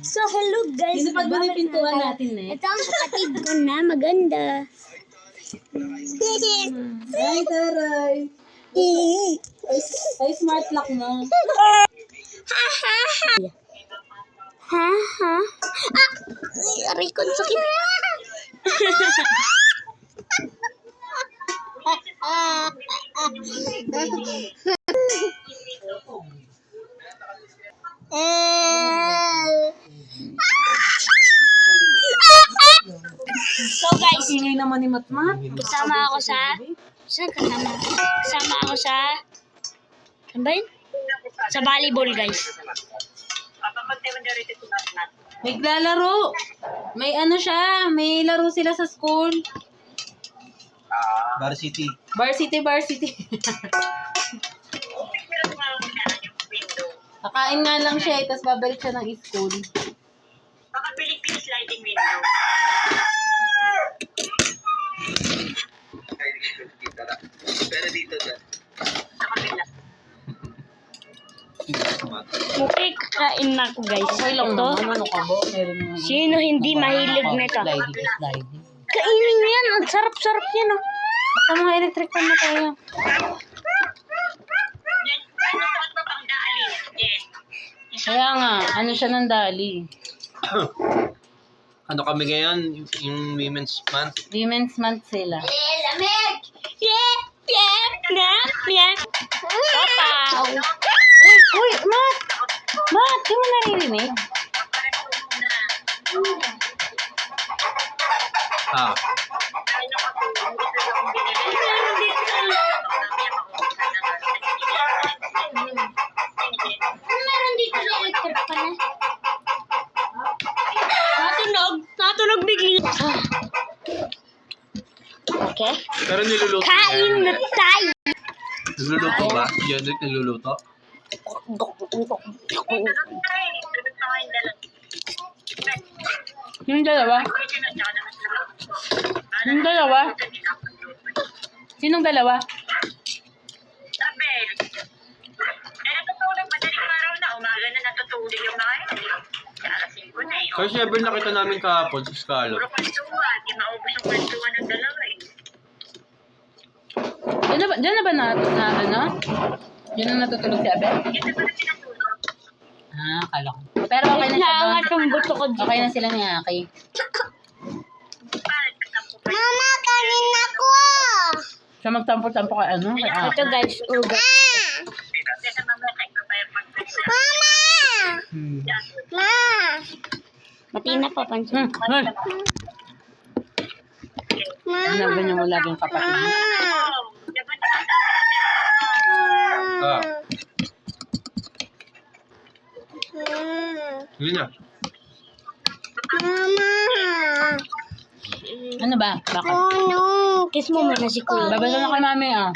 So, hello guys. Sinipad mo na yung pintuan natin eh. Ito ang kapatid ko na maganda. Ay, taray. Ay, smart lock mo. Ha? Ha? Ah! Ay, aray ko, ang sakit. So guys, Ingay naman ni Matmat. kasama ako sa... Saan kasama? Kasama ako sa... Saan ba yun? Sa volleyball guys. Naglalaro. May ano siya, may laro sila sa school. Varsity. Varsity. Kakain nga lang siya, tapos babalik siya ng school. Makabilig yung sliding window. Pero dito na. Sa kabila. Okay, kakain na ako guys. Okay lang naman, ano ka ba? Meron nga. Sino hindi mahilig nito? Sliding. Kainin mo yan. Ang sarap-sarap yan oh. Sa mga electric fan na tayo. Yes, ano suot mo pang dali? Yes. Kaya nga, ano siya ng dali. Ano kami ngayon? Yung Women's Month? Women's month sila. Lamig! Yeah! Yeah! Yeah! Yeah! Papaw! Uy, Matt! Matt, di mo naririnig? Ah. Meron dito sa electric pan eh. Natunog bigli. Okay. Pero niluluto Kain na tayo. Niluluto ba? Jendrik niluluto? Yung dalawa? Yung dalawa? Sinong dalawa? Abel. Natutulog. Madaling araw na. Umaga na natutulog yung mga yun. Alas 5 na eh. Kasi never nakita namin kahapon sa Scalo. Puro kwentuhan. Di maubos ang kwentuhan ng dalawa eh. Diyan na ba na ano? Diyan na natutulog si Abel? Dito ba na pinatulog? Ah, akala ko. Pero okay na siya doon. Naangat yung buto ko dito. Okay na sila ni Aki. Bakit nagtampo pa? Mama, kanin ako! Siya magtampo-tampo ka ano? Kay Aki. Ito guys, ugat. Kasi sa mga nagpapayag pagpagsa. Ma! Matina pa pansin. Hoy! Ano ba yung laging kapatid mo? Oh, diba nakatama Ah. Yun na. Ano ba? Bakit? No. Kiss mo muna si Kuya. Babalo na kay mami ah.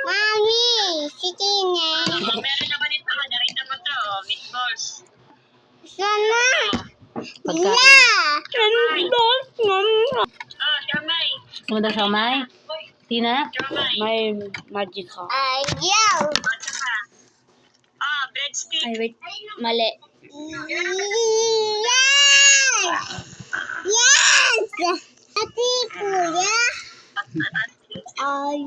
Mami! Si Tina. Meron naman ito. Narita mo to. Meatballs. Sana. Pagkain. Oh, siamay. Ano daw siya, May? Tina? Siamay. May magic ka. Ayaw. At saka. Ah, breadstick. Ay, wait. Mali. Yes! Ate, Kuya. Ay.